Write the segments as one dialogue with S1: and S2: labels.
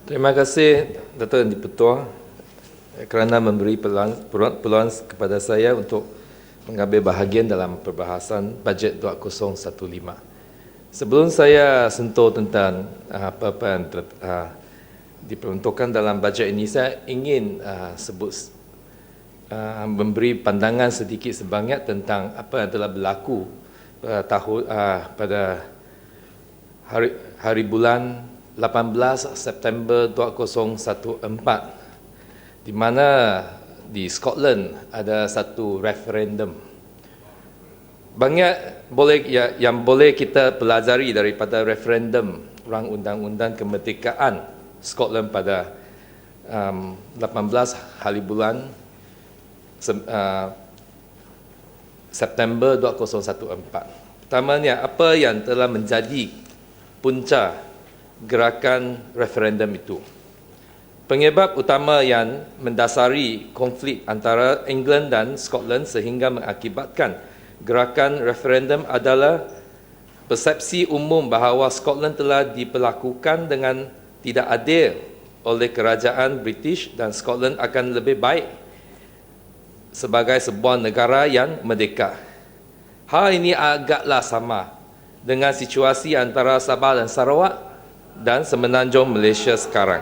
S1: Terima kasih Datuk Di-Pertua kerana memberi peluang kepada saya untuk mengambil bahagian dalam perbahasan bajet 2015. Sebelum saya sentuh tentang apa-apa yang diperuntukkan dalam bajet ini, saya ingin memberi pandangan sedikit sebanyak tentang apa yang telah berlaku pada hari bulan 18 September 2014, di mana di Scotland ada satu referendum. Banyak yang boleh kita pelajari daripada referendum rang undang-undang kemerdekaan Scotland pada 18 hari bulan September 2014. Pertamanya, apa yang telah menjadi punca gerakan referendum itu? Penyebab utama yang mendasari konflik antara England dan Scotland sehingga mengakibatkan gerakan referendum adalah persepsi umum bahawa Scotland telah diperlakukan dengan tidak adil oleh kerajaan British dan Scotland akan lebih baik sebagai sebuah negara yang merdeka. Hal ini agaklah sama dengan situasi antara Sabah dan Sarawak dan Semenanjung Malaysia sekarang.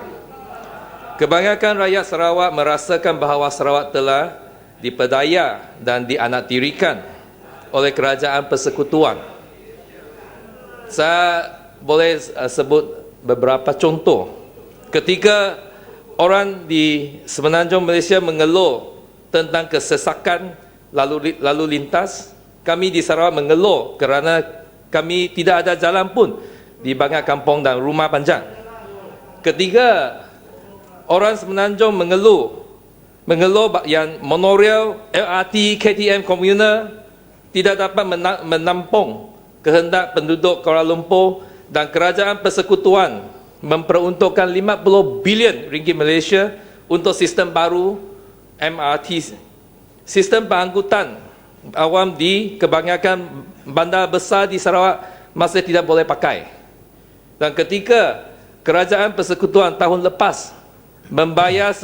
S1: Kebanyakan rakyat Sarawak merasakan bahawa Sarawak telah diperdaya dan dianaktirikan oleh kerajaan persekutuan. Saya boleh sebut beberapa contoh. Ketika orang di Semenanjung Malaysia mengeluh tentang kesesakan lalu lintas, kami di Sarawak mengeluh kerana kami tidak ada jalan pun di banyak kampung dan rumah panjang. Ketiga, orang Semenanjung mengeluh yang monorail, LRT, KTM komunal tidak dapat menampung kehendak penduduk Kuala Lumpur dan kerajaan persekutuan memperuntukkan 50 bilion ringgit Malaysia untuk sistem baru MRT. Sistem pengangkutan awam di kebanyakan bandar besar di Sarawak masih tidak boleh pakai. Dan ketika kerajaan persekutuan tahun lepas membayar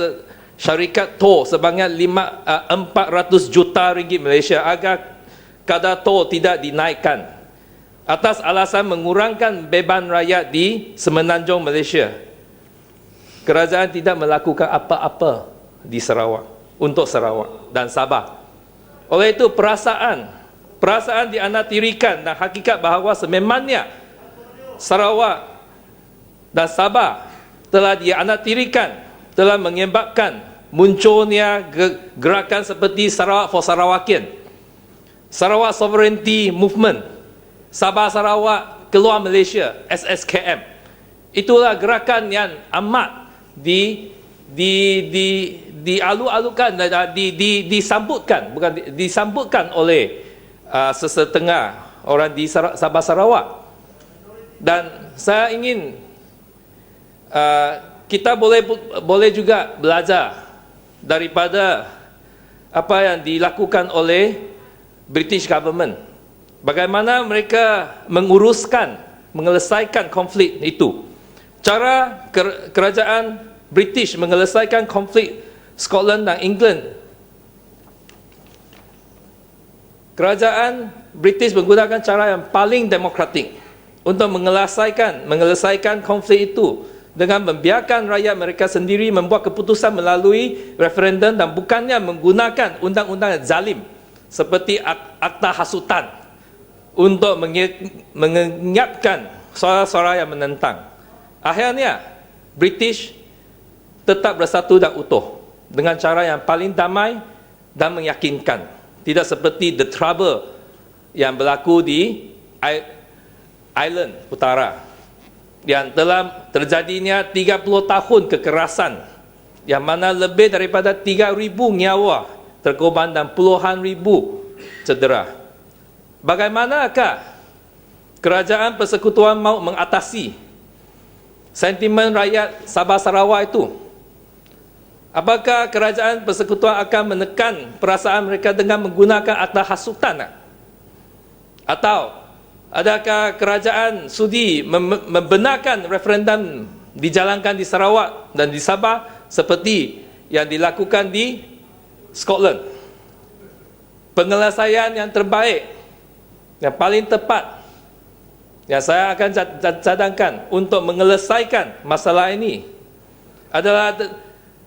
S1: syarikat tol sebanyak 400 juta ringgit Malaysia agar kadar tol tidak dinaikkan atas alasan mengurangkan beban rakyat di Semenanjung Malaysia, kerajaan tidak melakukan apa-apa di Sarawak untuk Sarawak dan Sabah. Oleh itu perasaan dianaktirikan dan hakikat bahawa sememangnya Sarawak dan Sabah telah dianaktirikan telah menyebabkan munculnya gerakan seperti Sarawak for Sarawakian, Sarawak Sovereignty Movement, Sabah Sarawak Keluar Malaysia, SSKM. Itulah gerakan yang amat dialu-alukan, disambutkan oleh sesetengah orang di Sabah Sarawak. Dan saya ingin kita boleh juga belajar daripada apa yang dilakukan oleh British government. Bagaimana mereka menyelesaikan konflik itu. Cara kerajaan British menyelesaikan konflik Scotland dan England. Kerajaan British menggunakan cara yang paling demokratik untuk menyelesaikan konflik itu dengan membiarkan rakyat mereka sendiri membuat keputusan melalui referendum dan bukannya menggunakan undang-undang zalim seperti Akta Hasutan untuk mengenyapkan suara-suara yang menentang. Akhirnya British tetap bersatu dan utuh dengan cara yang paling damai dan meyakinkan, tidak seperti the trouble yang berlaku di Island Utara yang telah terjadinya 30 tahun kekerasan yang mana lebih daripada 3,000 nyawa terkorban dan puluhan ribu cedera. Bagaimanakah kerajaan persekutuan mahu mengatasi sentimen rakyat Sabah Sarawak itu? Apakah kerajaan persekutuan akan menekan perasaan mereka dengan menggunakan Akta Hasutan? Atau adakah kerajaan sudi membenarkan referendum dijalankan di Sarawak dan di Sabah seperti yang dilakukan di Scotland. Penyelesaian yang terbaik, yang paling tepat yang saya akan cadangkan untuk menyelesaikan masalah ini adalah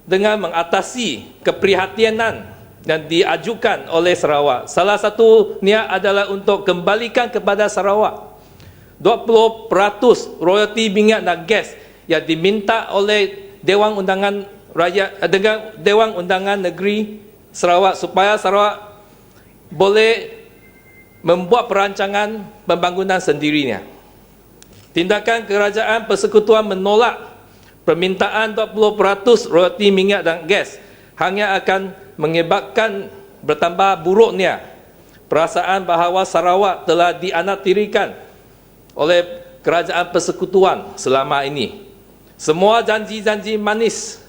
S1: dengan mengatasi keprihatinan yang diajukan oleh Sarawak. Salah satunya adalah untuk kembalikan kepada Sarawak 20% royalti minyak dan gas yang diminta oleh Dewan Undangan Rakyat dengan Dewan Undangan Negeri Sarawak, supaya Sarawak boleh membuat perancangan pembangunan sendirinya. Tindakan Kerajaan Persekutuan menolak permintaan 20% royalti minyak dan gas hanya akan menyebabkan bertambah buruknya perasaan bahawa Sarawak telah dianaktirikan oleh Kerajaan Persekutuan selama ini. Semua janji-janji manis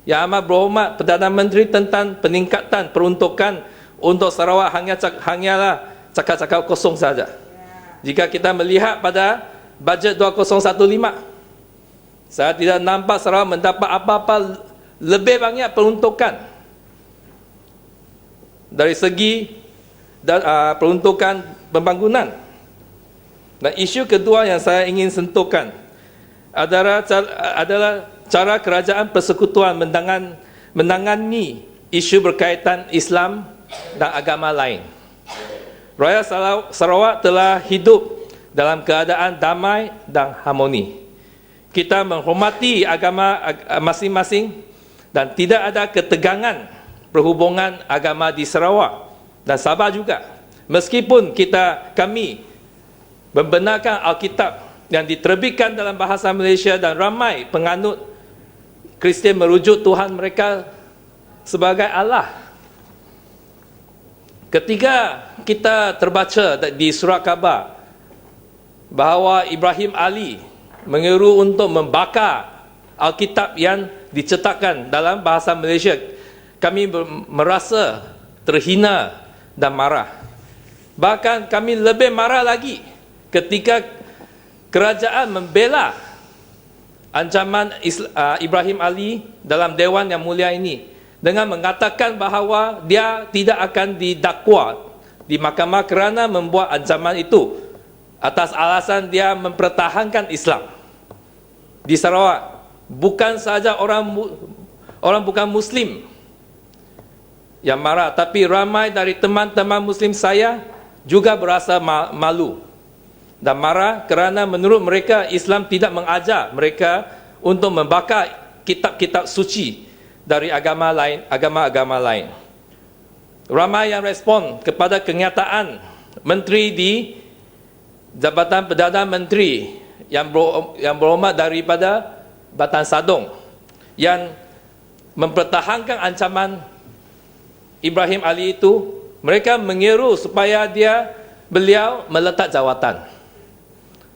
S1: Yang Amat Berhormat Perdana Menteri tentang peningkatan peruntukan untuk Sarawak hanyalah cakap-cakap kosong saja. Jika kita melihat pada bajet 2015, saya tidak nampak Sarawak mendapat apa-apa lebih banyak peruntukan dari segi peruntukan pembangunan. Dan isu kedua yang saya ingin sentuhkan adalah cara Kerajaan Persekutuan menangani isu berkaitan Islam dan agama lain. Rakyat Sarawak telah hidup dalam keadaan damai dan harmoni. Kita menghormati agama masing-masing dan tidak ada ketegangan perhubungan agama di Sarawak dan Sabah juga. Meskipun kami membenarkan Alkitab yang diterbitkan dalam bahasa Malaysia dan ramai penganut Kristian merujuk Tuhan mereka sebagai Allah. Ketika kita terbaca di surat khabar bahawa Ibrahim Ali menyeru untuk membakar Alkitab yang dicetakkan dalam bahasa Malaysia, kami merasa terhina dan marah. Bahkan kami lebih marah lagi ketika kerajaan membela ancaman Ibrahim Ali dalam Dewan Yang Mulia ini dengan mengatakan bahawa dia tidak akan didakwa di mahkamah kerana membuat ancaman itu atas alasan dia mempertahankan Islam di Sarawak. Bukan sahaja orang bukan Muslim yang marah, tapi ramai dari teman-teman Muslim saya juga berasa malu dan marah kerana menurut mereka Islam tidak mengajar mereka untuk membakar kitab-kitab suci dari agama-agama lain. Ramai yang respon kepada kenyataan menteri di Jabatan Perdana Menteri yang berhormat daripada Batan Sadong yang mempertahankan ancaman Ibrahim Ali itu. Mereka menyeru supaya beliau meletak jawatan.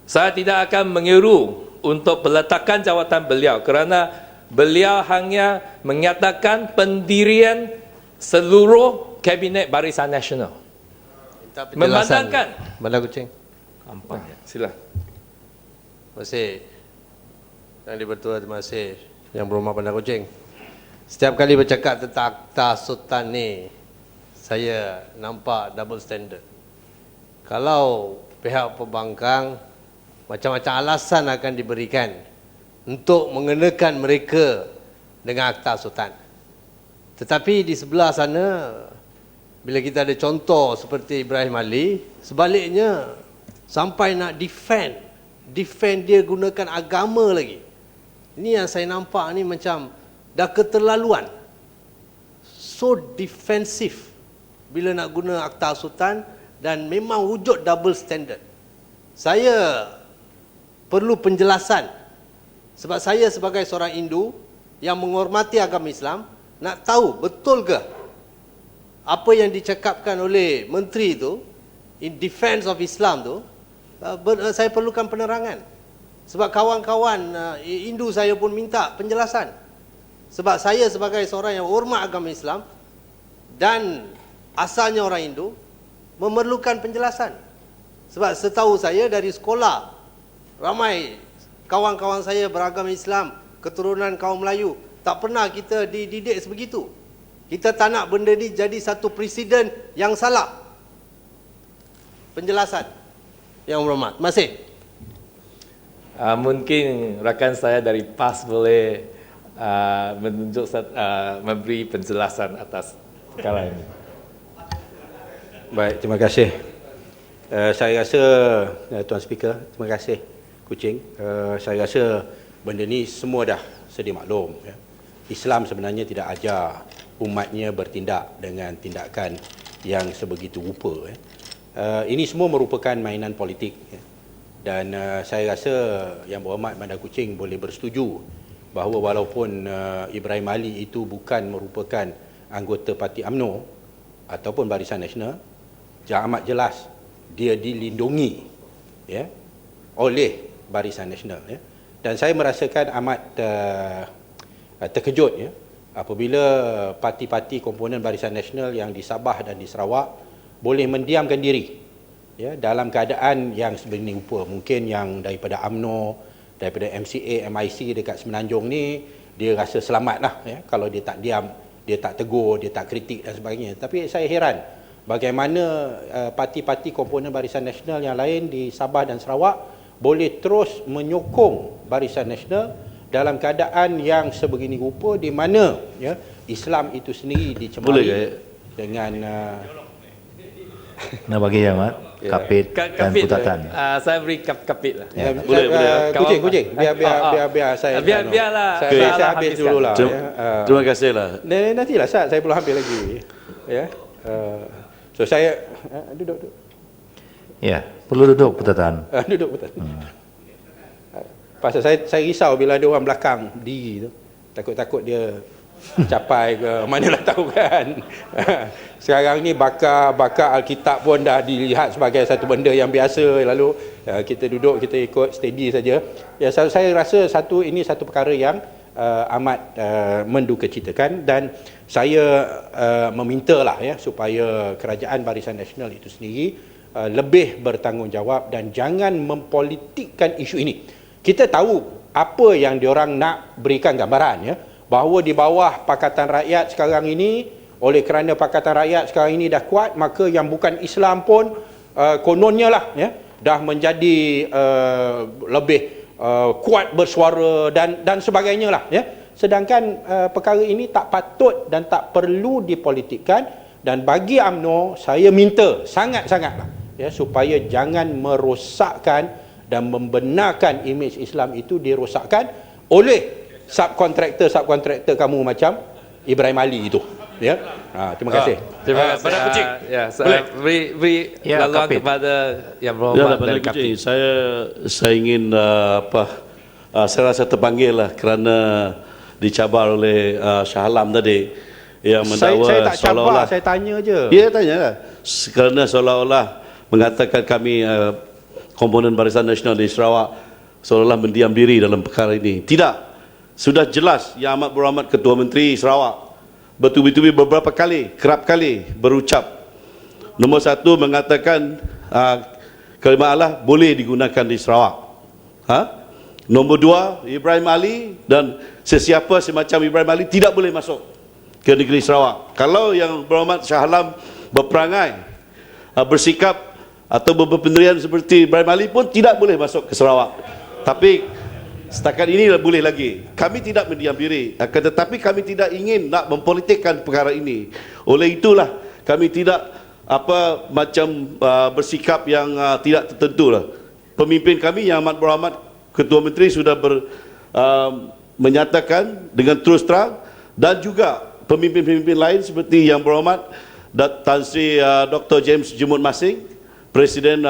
S1: Saya tidak akan menyeru untuk peletakan jawatan beliau kerana beliau hanya menyatakan pendirian seluruh Kabinet Barisan Nasional. Memandangkan
S2: Bandar Kuching.
S1: Sila.
S2: Terima kasih. Yang di-Bertua, terima kasih. Yang Berhormat Bandar Kuching. Setiap kali bercakap tentang Akta Sultan ni, saya nampak double standard. Kalau pihak pembangkang, macam-macam alasan akan diberikan untuk mengenakan mereka dengan Akta Sultan. Tetapi di sebelah sana, bila kita ada contoh seperti Ibrahim Ali, sebaliknya sampai nak defend dia gunakan agama lagi. Ini yang saya nampak ni macam dah keterlaluan. So defensif bila nak guna Akta Sultan dan memang wujud double standard. Saya perlu penjelasan sebab saya sebagai seorang Hindu yang menghormati agama Islam nak tahu betul ke apa yang dicakapkan oleh menteri itu in defense of Islam tu. Saya perlukan penerangan sebab kawan-kawan Hindu saya pun minta penjelasan. Sebab saya sebagai seorang yang hormat agama Islam dan asalnya orang Hindu memerlukan penjelasan. Sebab setahu saya dari sekolah ramai kawan-kawan saya beragama Islam, keturunan kaum Melayu, tak pernah kita dididik sebegitu. Kita tak nak benda ni jadi satu presiden yang salah. Penjelasan Yang Berhormat. Terima kasih.
S1: Mungkin rakan saya dari PAS boleh menunjuk memberi penjelasan atas perkara ini.
S3: Baik, terima kasih. Saya rasa Tuan Speaker, terima kasih Kuching. Saya rasa benda ni semua dah sedia maklum. Ya. Islam sebenarnya tidak ajar umatnya bertindak dengan tindakan yang sebegitu rupa. Ya. Ini semua merupakan mainan politik. Ya. Dan saya rasa Yang Berhormat Bandar Kuching boleh bersetuju bahawa walaupun Ibrahim Ali itu bukan merupakan anggota parti UMNO ataupun Barisan Nasional, amat jelas dia dilindungi ya, oleh Barisan Nasional. Ya. Dan saya merasakan amat terkejut ya, apabila parti-parti komponen Barisan Nasional yang di Sabah dan di Sarawak boleh mendiamkan diri ya, dalam keadaan yang sebegini rupa. Mungkin yang daripada UMNO, daripada MCA, MIC dekat Semenanjung ni, dia rasa selamat lah ya, kalau dia tak diam, dia tak tegur, dia tak kritik dan sebagainya. Tapi saya heran bagaimana parti-parti komponen Barisan Nasional yang lain di Sabah dan Sarawak boleh terus menyokong Barisan Nasional dalam keadaan yang sebegini rupa, di mana ya, Islam itu sendiri dicemari dengan
S4: nak bagi Yang Berhormat kapit dan putatan.
S1: Saya beri kapit lah.
S3: Ya. Boleh. Kucing. Biar saya.
S1: Biarlah.
S3: Saya habis dulu lah.
S5: Terima kasih lah.
S3: Nantilah saya belum habis lagi. Ya. So saya duduk.
S4: Ya, perlu duduk putatan.
S3: Duduk betul. Pasal saya risau bila ada orang belakang diri tu. Takut-takut dia capai ke manalah tahu kan. Sekarang ni bakar Alkitab pun dah dilihat sebagai satu benda yang biasa. Lalu kita duduk, kita ikut steady saja. Ya, saya rasa ini satu perkara yang amat mendukacitakan, dan saya memintalah ya, supaya kerajaan Barisan Nasional itu sendiri lebih bertanggungjawab dan jangan mempolitikkan isu ini. Kita tahu apa yang diorang nak berikan gambaran ya, bahawa di bawah Pakatan Rakyat sekarang ini, oleh kerana Pakatan Rakyat sekarang ini dah kuat, maka yang bukan Islam pun kononnya lah ya, dah menjadi lebih kuat bersuara dan sebagainya lah ya. Sedangkan perkara ini tak patut dan tak perlu dipolitikkan, dan bagi UMNO saya minta sangat-sangat lah ya, supaya jangan merosakkan dan membenarkan imej Islam itu dirosakkan oleh subkontraktor kamu macam Ibrahim Ali itu ya. Terima kasih.
S1: Terima kasih.
S5: Bandar Kuching.
S1: Ya, saya beri laluan kepada Yang Berhormat dari kapit.
S5: Saya ingin saya rasa terpanggil lah kerana dicabar oleh Shah Alam tadi yang mendakwa
S3: saya tak cabar,
S5: seolah-olah,
S3: saya tanya je.
S5: Ya, tanya lah. Kerana seolah-olah mengatakan kami komponen Barisan Nasional di Sarawak seolah-olah mendiam diri dalam perkara ini. Tidak. Sudah jelas Yang Amat Berhormat Ketua Menteri Sarawak bertubi-tubi beberapa kali, kerap kali berucap. Nombor satu, mengatakan kalimah Allah boleh digunakan di Sarawak. Nombor dua, Ibrahim Ali dan sesiapa semacam Ibrahim Ali tidak boleh masuk ke negeri Sarawak. Kalau Yang Berhormat Shah Alam berperangai, bersikap atau berpendirian seperti Ibrahim Ali pun tidak boleh masuk ke Sarawak. Tapi setakat ini boleh lagi. Kami tidak mendiam diri, tetapi kami tidak ingin nak mempolitikkan perkara ini. Oleh itulah kami tidak bersikap yang tidak tertentu lah. Pemimpin kami Yang Amat Berhormat Ketua Menteri sudah menyatakan dengan terus terang, dan juga pemimpin-pemimpin lain seperti Yang Berhormat Tan Sri Dr. James Jumut Masing, Presiden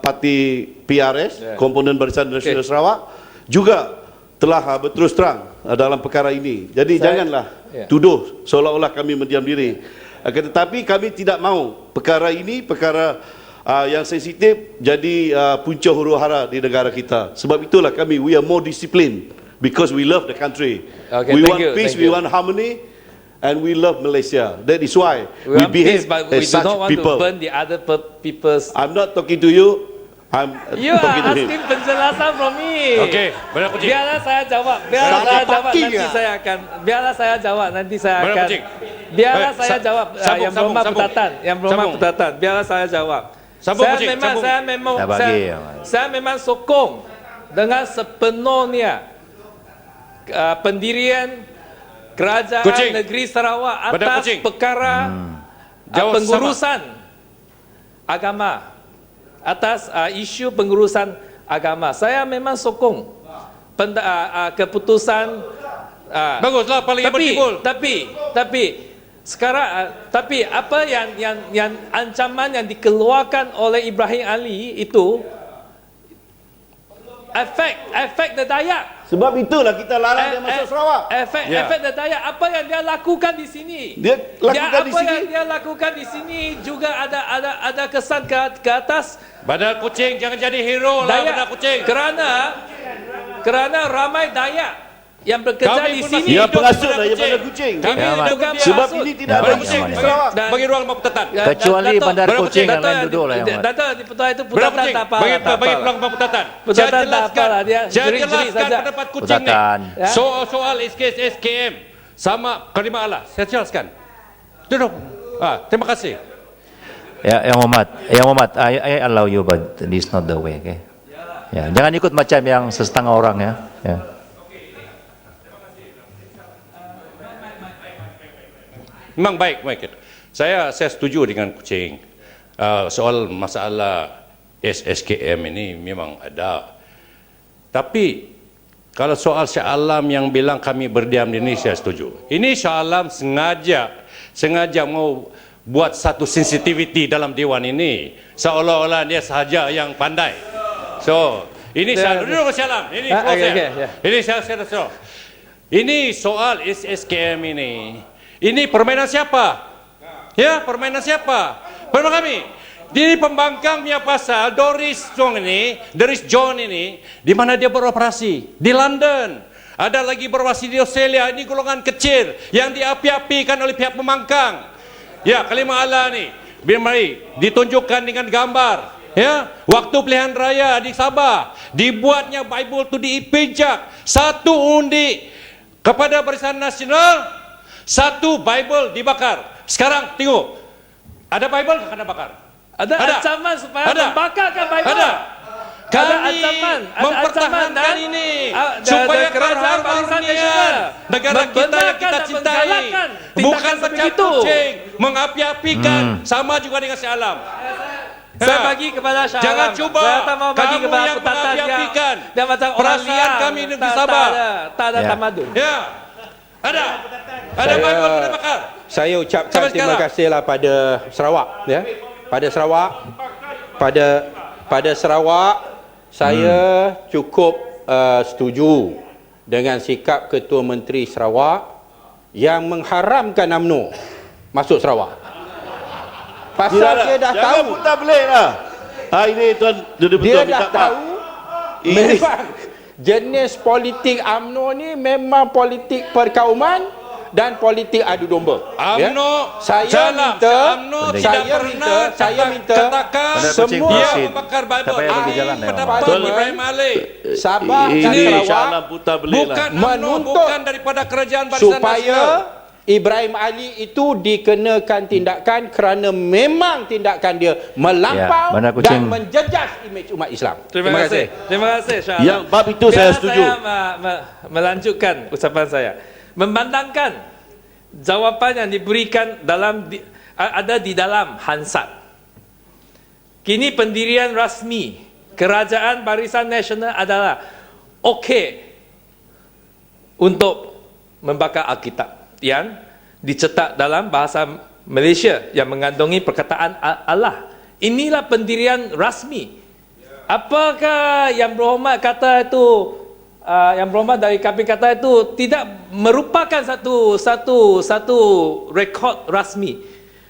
S5: Parti PRS, komponen Barisan Nasional Sarawak, juga telah berterus terang dalam perkara ini. Jadi janganlah tuduh seolah-olah kami mendiam diri. Tetapi kami tidak mahu perkara ini, perkara yang sensitif, jadi punca huru-hara di negara kita. Sebab itulah kami, we are more disciplined because we love the country.
S1: Okay,
S5: we want peace, we want harmony, and we love Malaysia. That is why we behave
S1: but we
S5: as
S1: do
S5: such
S1: not want
S5: people.
S1: to burn the other people's.
S5: I'm not talking to you.
S1: You are asking penjelasan from me.
S6: Okey, Bandar Kucing.
S1: Biarlah saya jawab. Biarlah saya jawab nanti saya akan. Biarlah saya jawab nanti saya
S6: Bandar
S1: akan.
S6: Kucing.
S1: Biarlah
S6: Baik,
S1: saya jawab yang berhormat Petatan. Yang berhormat
S6: Sambung.
S1: Petatan. Biarlah saya jawab.
S6: Sambung,
S1: Saya
S6: Kucing,
S1: memang
S6: sambung.
S4: Dah bagi,
S1: saya memang sokong dengan sepenuhnya pendirian Kerajaan
S6: Kucing.
S1: Negeri Sarawak
S6: Bandar
S1: atas
S6: Kucing.
S1: perkara
S6: Jawab
S1: pengurusan agama, atas isu pengurusan agama. Saya memang sokong keputusan.
S6: Baguslah, paling bertimbul.
S1: Tapi sekarang tapi apa yang ancaman yang dikeluarkan oleh Ibrahim Ali itu efek the Dayak.
S5: Sebab itulah kita larang dia masuk Sarawak.
S1: Efek the Dayak. Apa yang dia lakukan di sini?
S5: Dia lakukan di
S1: apa
S5: sini.
S1: yang dia lakukan di sini juga ada kesan ke atas
S6: Bandar Kucing, jangan jadi hero lah
S1: Dayak.
S6: Bandar Kucing.
S1: Kerana ramai Dayak yang bekerja
S6: Kami
S1: di
S6: pun
S1: sini.
S6: masih
S5: Dia
S6: hidup
S5: pengasuh
S6: Bandar
S5: lah, dia
S6: Kucing.
S5: Bandar Kucing.
S6: Kami
S4: Ya,
S6: hidup
S1: bukan
S6: dia.
S5: Sebab
S1: masuk.
S5: ini tidak
S6: Bandar
S5: ada
S6: Kucing,
S5: di Sarawak.
S6: bagi ruang Bang Petatan.
S4: Kecuali Bandar
S6: Bandar
S4: Kucing yang
S6: Kucing.
S4: lain duduk lah yang Mat.
S1: Dato' di Petatan itu
S6: Bandar
S1: Petatan
S6: Kucing,
S1: tak apa.
S6: bagi ruang Bang Petatan.
S1: Petatan
S6: Saya
S1: tak apalah, dia
S6: saya
S1: jerit-jerit
S6: jelaskan
S1: saja.
S6: pendapat Kucing ni.
S4: Petatan.
S1: Ya.
S6: Soal SKM sama Kalimah Allah. Saya jelaskan. Duduk. Terima kasih.
S4: Yang Muhammad, I allow you, but this is not the way, okay? Ya, jangan ikut macam yang setengah orang ya. Ya.
S6: Memang baik. Saya setuju dengan Kucing. Soal masalah SKM ini memang ada. Tapi kalau soal Shah Alam yang bilang kami berdiam di ini, saya setuju. Ini Shah Alam sengaja mau buat satu sensitivity dalam Dewan ini, seolah-olah dia sahaja yang pandai. So, ini saya duduk Shah Alam. Ini Ini saya tahu. Ini soal SKM ini. Ini permainan siapa? Ya, permainan siapa? Permainan kami. Di pembangkang punya pasal Doris John ini, di mana dia beroperasi? Di London. Ada lagi beroperasi di Australia. Ini golongan kecil yang diapi-apikan oleh pihak pembangkang. Ya, Kalimah Allah ni, mari ditunjukkan dengan gambar. Ya, waktu pilihan raya di Sabah, dibuatnya Bible tu dipijak. Satu undi kepada Barisan Nasional, satu Bible dibakar. Sekarang tengok, ada Bible ke kena bakar?
S1: Ada ancaman supaya
S6: Ada.
S1: membakarkan Bible.
S6: Ada. Kami
S1: ancaman, ada
S6: mempertahankan
S1: ancaman dan
S6: ini
S1: kerajaan
S6: supaya kerajaan
S1: Barisan
S6: dunia,
S1: Nasional
S6: negara kita yang
S1: membenarkan
S6: kita
S1: dan
S6: cintai,
S1: menggalakkan
S6: bukan
S1: tindakan
S6: macam
S1: sebegitu.
S6: Kucing mengapi-apikan, sama juga dengan Shah Alam.
S1: Saya bagi kepada Shah Alam.
S6: Jangan cuba
S1: Saya tak mau bagi
S6: kamu
S1: kepada
S6: yang
S1: Petatan
S6: mengapi-apikan
S1: dia macam orang
S6: perasaan
S1: liar.
S6: kami di
S1: Tak
S6: Sabah.
S1: ada
S4: Ya.
S1: tamadun.
S6: Ya, ada
S3: Saya-
S6: Bible kena bakar.
S3: Saya ucapkan
S6: Sampai
S3: terima
S6: sekarang.
S3: kasihlah pada Sarawak, ya. Pada Sarawak saya cukup setuju dengan sikap Ketua Menteri Sarawak yang mengharamkan UMNO masuk Sarawak. Pasal dia dah
S5: Jangan
S3: tahu,
S5: putar belik lah. Ini tuan duduk
S3: dia
S5: betul.
S3: dah tahu memang jenis politik UMNO ni memang politik perkauman dan politik adu domba.
S6: UMNO
S3: Saya
S6: jalan.
S3: minta,
S6: UMNO
S4: Pendek.
S6: tidak
S3: saya
S6: pernah
S3: minta
S6: katakan
S4: Bandar Kucing
S3: semua
S6: dia
S4: proceed.
S6: membakar Bible.
S4: Tak payah bagi
S6: Ini
S4: jalan,
S6: pendapat
S3: Betul.
S6: Ibrahim Ali.
S3: Sabah dan
S5: Ini Shah
S3: Sarawak
S5: Alam putar belik
S6: Bukan
S5: lah.
S6: UMNO,
S3: Menuntut
S6: bukan daripada kerajaan Barisan
S3: supaya
S6: Nasional.
S3: Ibrahim Ali itu dikenakan tindakan kerana memang tindakan dia melampau
S4: Ya, Bandar
S3: dan
S4: Kucing.
S3: menjejas imej umat Islam.
S1: Terima kasih. Terima kasih Shah Alam.
S5: Yang bab itu saya setuju.
S1: Saya melanjutkan ucapan saya. Memandangkan jawapan yang diberikan ada di dalam Hansard. Kini pendirian rasmi Kerajaan Barisan Nasional adalah okey untuk membakar Alkitab yang dicetak dalam bahasa Malaysia yang mengandungi perkataan Allah. Inilah pendirian rasmi. Apakah yang berhormat kata itu, yang berhormat dari kami kata itu tidak merupakan satu rekod rasmi.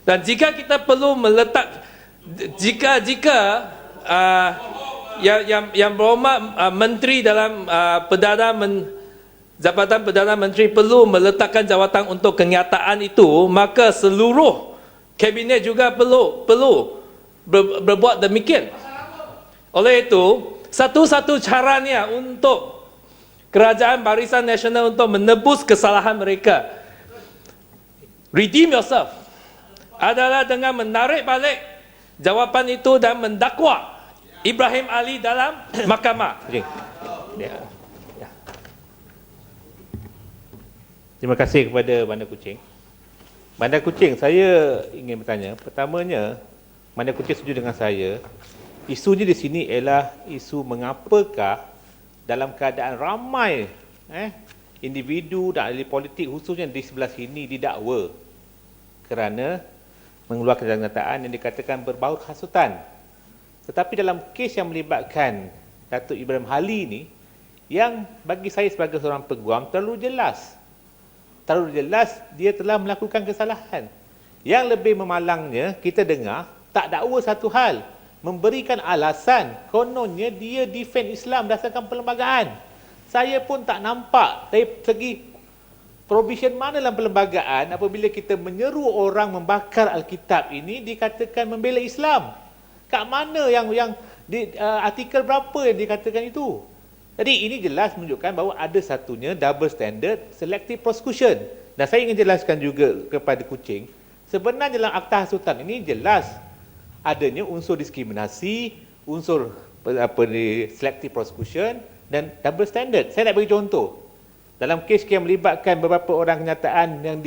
S1: Dan jika kita perlu meletak, jika yang berhormat menteri dalam Jabatan Perdana Menteri perlu meletakkan jawatan untuk kenyataan itu, maka seluruh kabinet juga perlu berbuat demikian. Oleh itu, satu-satu caranya untuk Kerajaan Barisan Nasional untuk menebus kesalahan mereka, redeem yourself, adalah dengan menarik balik jawapan itu dan mendakwa Ibrahim Ali dalam mahkamah.
S7: Terima kasih kepada Bandar Kuching. Bandar Kuching, saya ingin bertanya. Pertamanya, Bandar Kuching setuju dengan saya. Isunya di sini ialah isu mengapakah dalam keadaan ramai individu dan ahli politik khususnya di sebelah sini didakwa kerana mengeluarkan pernyataan yang dikatakan berbau hasutan. Tetapi dalam kes yang melibatkan Datuk Ibrahim Ali ini, yang bagi saya sebagai seorang peguam terlalu jelas dia telah melakukan kesalahan. Yang lebih memalangnya, kita dengar tak dakwa satu hal, memberikan alasan kononnya dia defend Islam berdasarkan perlembagaan. Saya pun tak nampak dari segi provision mana dalam perlembagaan apabila kita menyeru orang membakar Alkitab ini dikatakan membela Islam. Kat mana yang di artikel berapa yang dikatakan itu? Jadi ini jelas menunjukkan bahawa ada satunya double standard, selective prosecution. Dan saya ingin jelaskan juga kepada Kuching, sebenarnya dalam akta hasutan ini jelas adanya unsur diskriminasi, unsur selective prosecution dan double standard. Saya nak bagi contoh. Dalam kes yang melibatkan beberapa orang kenyataan yang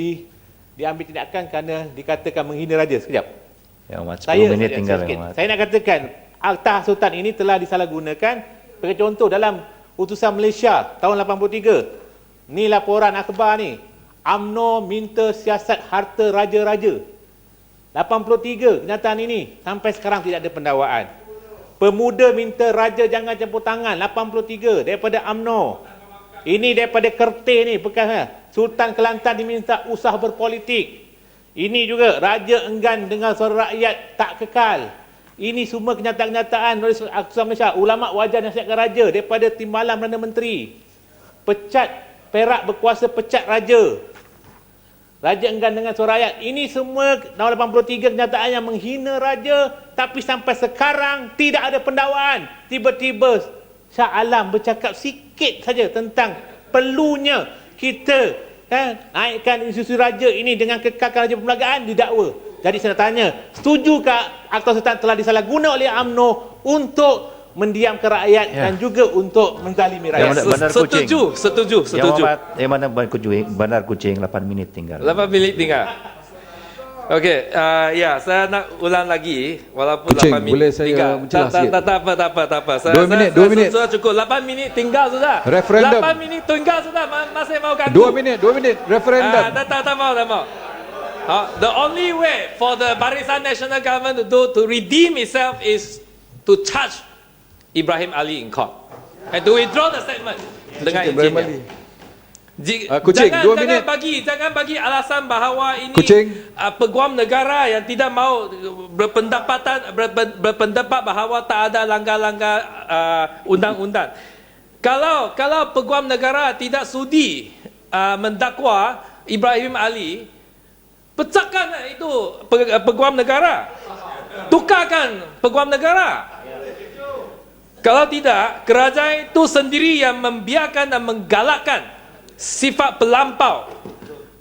S7: diambil tindakan kerana dikatakan menghina raja. Sekejap.
S4: Ya, Mat, 10 minit tinggal.
S7: Saya nak katakan akta hasutan ini telah disalahgunakan. Bagi contoh dalam utusan Malaysia tahun 83. Ni laporan akhbar ni. UMNO minta siasat harta raja-raja. 83 kenyataan ini sampai sekarang tidak ada pendakwaan. Pemuda minta raja jangan campur tangan. 83 daripada UMNO. Ini daripada Kertih ni bekas Sultan Kelantan diminta usah berpolitik. Ini juga raja enggan dengan suara rakyat tak kekal. Ini semua kenyataan-kenyataan oleh Aksar Malaysia. Ulama wajar nasihatkan raja daripada Timbalan Perdana Menteri. Pecat Perak berkuasa pecat raja. Raja enggan dengan suara rakyat. Ini semua tahun 83 kenyataan yang menghina raja, tapi sampai sekarang tidak ada pendakwaan. Tiba-tiba Shah Alam bercakap sikit saja tentang perlunya kita naikkan institusi raja ini dengan kekalkan raja perlembagaan, didakwa. Jadi saya tanya, setujukah akta hasutan telah disalahguna oleh UMNO untuk mendiamkan rakyat dan juga untuk menzalimi rakyat?
S1: Setuju.
S4: Bandar Kuching 8 minit tinggal.
S1: 8 minit tinggal. Okey, ya, saya nak ulang lagi walaupun
S3: Kuching,
S1: 8 minit
S3: boleh saya
S1: tinggal.
S3: menjelas sikit?
S1: Tak apa.
S3: 2 minit, 2 minit.
S1: Sudah cukup. 8 minit tinggal sudah.
S3: Referendum.
S1: 8 minit tinggal sudah. Masih mau ganggu.
S3: 2 minit, referendum.
S1: Tak mau. The only way for the Barisan National Government to redeem itself is to charge Ibrahim Ali in court and to withdraw the statement dengan izinnya.
S3: Kuching, 2 minit.
S1: Jangan bagi alasan bahawa ini
S3: Kuching.
S1: peguam negara yang tidak mau berpendapat bahawa tak ada langgar-langgar undang-undang. Kalau peguam negara tidak sudi mendakwa Ibrahim Ali, pecahkan itu peguam negara. Tukarkan peguam negara. Kalau tidak, kerajaan itu sendiri yang membiarkan dan menggalakkan sifat pelampau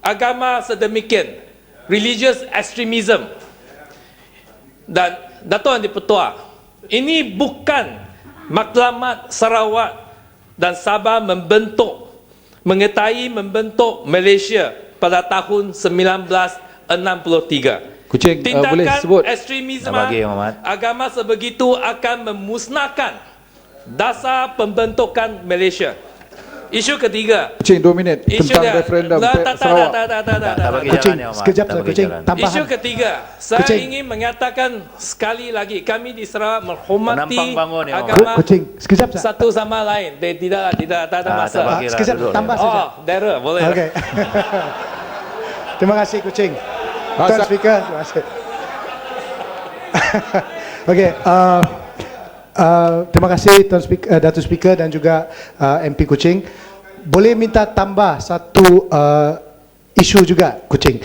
S1: agama sedemikian, religious extremism. Dan Dato' Andy Petua, ini bukan Matlamat Sarawak dan Sabah membentuk Malaysia pada tahun 1963.
S3: Kuching, boleh sebut
S1: ekstremisme
S4: bagi,
S1: agama sebegitu akan memusnahkan dasar pembentukan Malaysia. Isu ketiga.
S3: Kuching, 2 minit tentang referendum Sarawak.
S4: Kuching,
S8: sekejap saya Kuching. Tambahan.
S1: Isu ketiga, saya ingin menyatakan sekali lagi, kami di Sarawak menghormati agama
S8: Kuching, sekejap saya.
S1: satu sama lain. Tidak ada masalah.
S8: Sekejap tambah saja.
S1: Dara, boleh.
S8: Okey. Terima kasih Kuching. Tuan Speaker, terima kasih. Okey, terima kasih Tuan Speaker, Datuk Speaker dan juga MP Kuching. Boleh minta tambah satu isu juga Kuching.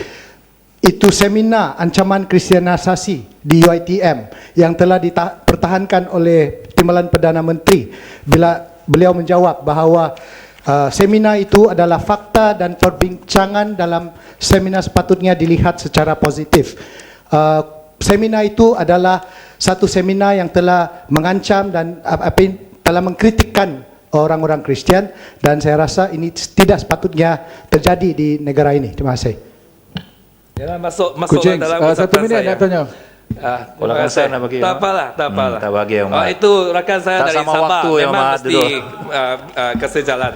S8: itu seminar ancaman kristianisasi di UiTM yang telah dipertahankan oleh Timbalan Perdana Menteri bila beliau menjawab bahawa seminar itu adalah fakta dan perbincangan dalam seminar sepatutnya dilihat secara positif. Seminar itu adalah satu seminar yang telah mengancam dan telah mengkritikkan orang-orang Kristian, dan saya rasa ini tidak sepatutnya terjadi di negara ini. Terima kasih.
S1: Jangan masuklah
S9: Kucing,
S1: dalam
S9: 1
S1: ucapan
S9: minit
S1: saya.
S9: nak tanya.
S1: Terima
S4: Rakan
S1: kasih.
S4: saya nak bagi,
S1: Tak apalah, tak apalah.
S4: tak bagi, Yang Mat.
S1: Itu rakan saya
S4: Tak
S1: dari
S4: sama
S1: Sabah.
S4: waktu, Yang
S1: Memang
S4: Mat,
S1: mesti
S4: duduk.
S1: kasih jalan.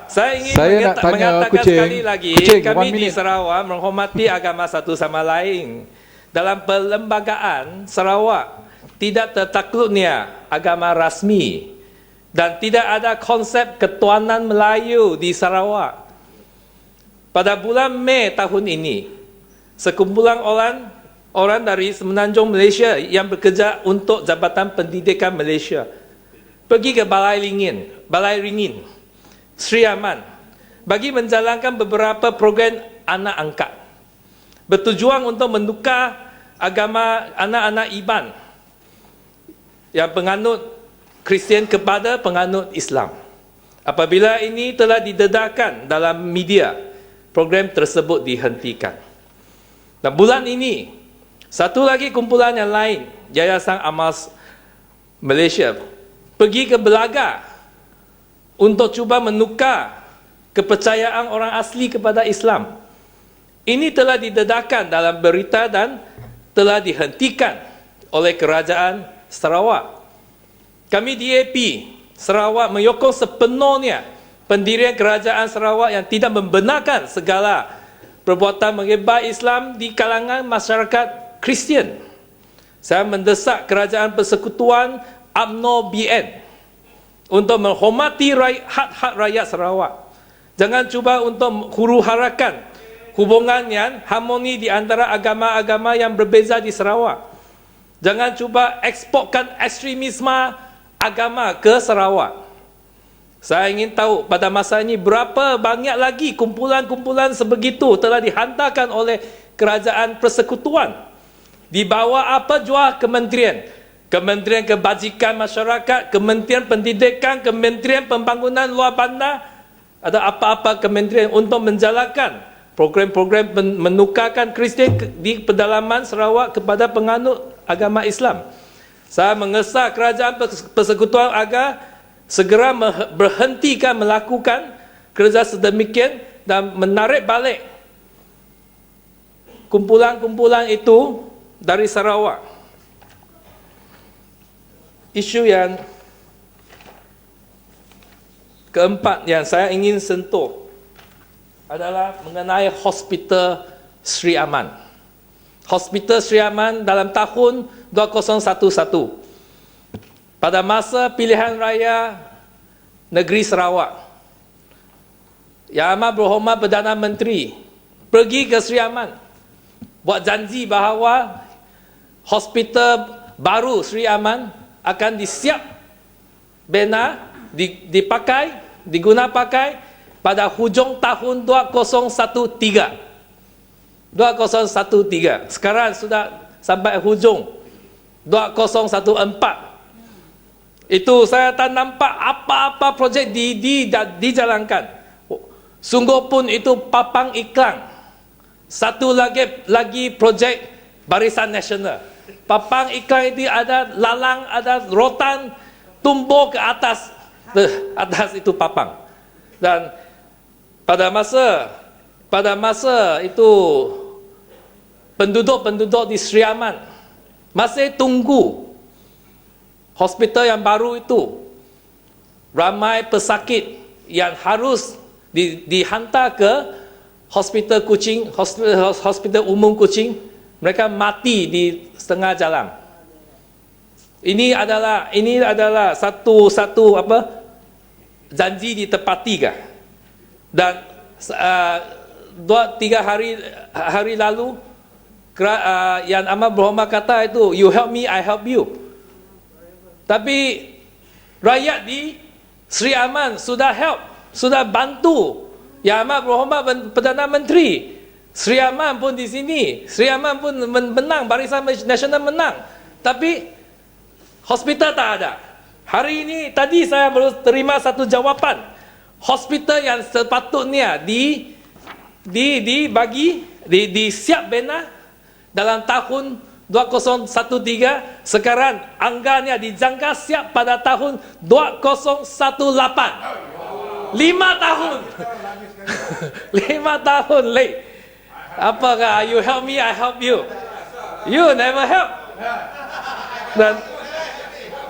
S1: Saya ingin
S9: Saya nak tanya
S1: mengatakan
S9: Kucing.
S1: sekali lagi,
S9: Kucing,
S1: kami
S9: 1
S1: di
S9: minit.
S1: Sarawak menghormati agama satu sama lain. Dalam perlembagaan Sarawak, tidak tertakluknya agama rasmi dan tidak ada konsep ketuanan Melayu di Sarawak. Pada bulan Mei tahun ini, sekumpulan orang dari Semenanjung Malaysia yang bekerja untuk Jabatan Pendidikan Malaysia pergi ke Balai Ringin, Sri Aman, bagi menjalankan beberapa program anak angkat, bertujuan untuk menukar agama anak-anak Iban yang penganut Kristian kepada penganut Islam. Apabila ini telah didedahkan dalam media, program tersebut dihentikan. Dan bulan ini, satu lagi kumpulan yang lain, Yayasan Amal Malaysia, pergi ke Belaga untuk cuba menukar kepercayaan orang asli kepada Islam. Ini telah didedahkan dalam berita dan telah dihentikan oleh Kerajaan Sarawak. Kami DAP Sarawak menyokong sepenuhnya pendirian Kerajaan Sarawak yang tidak membenarkan segala perbuatan menyebar Islam di kalangan masyarakat Kristian. Saya mendesak Kerajaan Persekutuan UMNO BN untuk menghormati hak-hak rakyat Sarawak. Jangan cuba untuk huru-harakan hubungan yang harmoni di antara agama-agama yang berbeza di Sarawak. Jangan cuba eksporkan ekstremisme agama ke Sarawak. Saya ingin tahu pada masa ini berapa banyak lagi kumpulan-kumpulan sebegitu telah dihantarkan oleh Kerajaan Persekutuan. Di bawah apa jua kementerian? Kementerian Kebajikan Masyarakat, Kementerian Pendidikan, Kementerian Pembangunan Luar Bandar, ada apa-apa kementerian untuk menjalankan program-program menukarkan Kristian di pedalaman Sarawak kepada penganut agama Islam. Saya mengesah Kerajaan Persekutuan agar segera berhentikan melakukan kerja sedemikian dan menarik balik kumpulan-kumpulan itu dari Sarawak. Isu yang keempat yang saya ingin sentuh adalah mengenai Hospital Sri Aman. Hospital Sri Aman dalam tahun 2011, pada masa pilihan raya negeri Sarawak, Yang Amat Berhormat Perdana Menteri pergi ke Sri Aman, buat janji bahawa hospital baru Sri Aman akan disiap bina, diguna pakai pada hujung tahun 2013. Sekarang sudah sampai hujung 2014. Itu saya tak nampak apa-apa projek dijalankan. Sungguh pun itu papang iklan. Satu lagi projek Barisan Nasional. Papang iklan itu ada lalang, ada rotan tumbuh ke atas itu papang. Dan pada masa itu penduduk-penduduk di Sri Aman masih tunggu hospital yang baru itu. Ramai pesakit yang harus dihantar ke hospital Kuching, hospital umum Kuching, mereka mati di setengah jalan. Ini adalah satu janji ditepati kah? Dan 2-3 hari lalu Yang Amat Berhormat kata itu, you help me, I help you. Tapi rakyat di Sri Aman sudah bantu Yang Amat Berhormat Perdana Menteri Sri Aman pun di sini. Sri Aman pun menang, Barisan Nasional menang. Tapi hospital tak ada. Hari ini tadi saya baru terima satu jawapan. Hospital yang sepatutnya disiap bina dalam tahun 2013, sekarang anggarannya dijangka siap pada tahun 2018. 5 tahun. 5 tahun late. Apakah you help me, I help you? You never help. Dan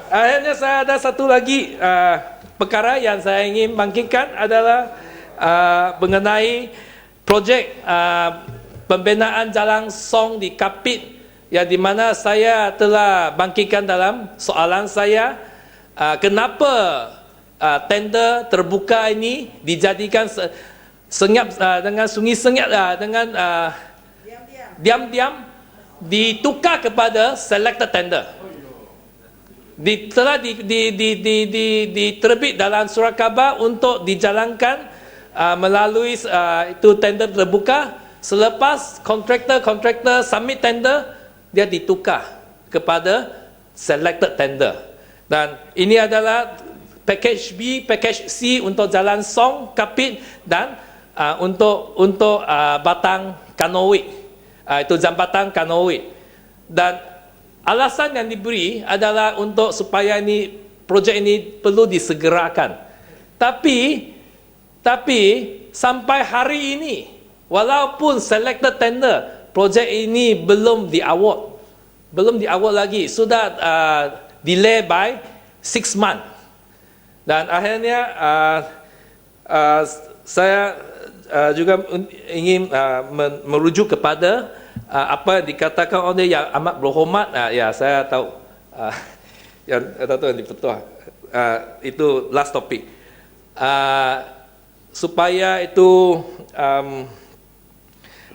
S1: akhirnya saya ada satu lagi perkara yang saya ingin bangkitkan adalah mengenai projek pembinaan Jalan Song di Kapit, yang di mana saya telah bangkitkan dalam soalan saya, kenapa tender terbuka ini dijadikan senyap dengan sungai senyap dengan diam-diam ditukar kepada selected tender. Telah diterbit dalam surat khabar untuk dijalankan melalui itu tender terbuka. Selepas kontraktor submit tender, dia ditukar kepada selected tender. Dan ini adalah package B, package C untuk Jalan Song, Kapit, dan untuk Batang Kanowit, itu jambatan Kanowit. Dan alasan yang diberi adalah untuk supaya projek ini perlu disegerakan. Tapi sampai hari ini, walaupun selected tender, projek ini belum di-award lagi, sudah delay by 6 months. Dan akhirnya saya juga ingin merujuk kepada apa yang dikatakan oleh Yang Amat Berhormat. Ya, saya tahu yang dipetua, itu last topic, supaya itu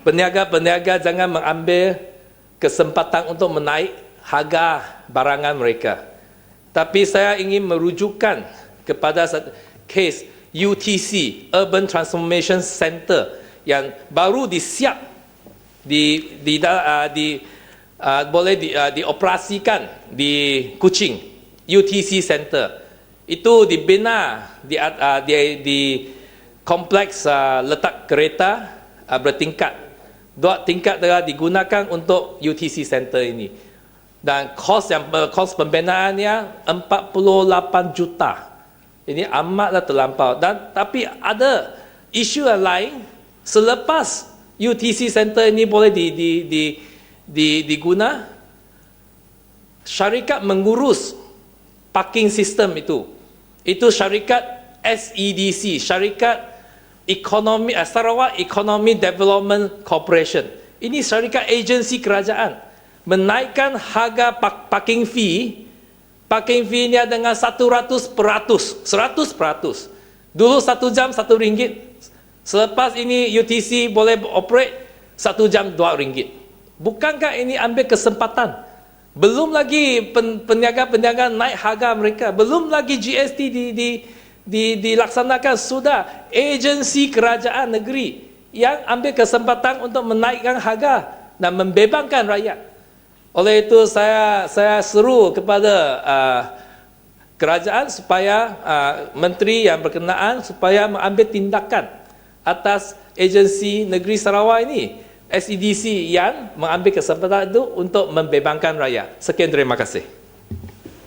S1: peniaga-peniaga jangan mengambil kesempatan untuk menaik harga barangan mereka. Tapi saya ingin merujukkan kepada case UTC, Urban Transformation Center, yang baru disiap boleh dioperasikan di Kuching. UTC Center itu dibina di kompleks letak kereta bertingkat. 2 tingkat telah digunakan untuk UTC Center ini, dan kos pembinaannya 48 juta. Ini amatlah terlampau. Dan tapi ada isu lain. Selepas UTC Center ini boleh diguna, syarikat mengurus parking system itu syarikat SEDC, Syarikat Sarawak Economy Development Corporation. Ini syarikat agensi kerajaan, menaikkan harga parking fee ini dengan 100%. Dulu 1 jam RM1. Selepas ini UTC boleh operate 1 jam RM2. Bukankah ini ambil kesempatan? Belum lagi peniaga-peniaga naik harga mereka. Belum lagi GST dilaksanakan. Sudah agensi kerajaan negeri yang ambil kesempatan untuk menaikkan harga dan membebankan rakyat. Oleh itu saya seru kepada kerajaan supaya menteri yang berkenaan supaya mengambil tindakan atas agensi negeri Sarawak ini, SEDC, yang mengambil kesempatan itu untuk membebankan rakyat. Sekian, terima kasih.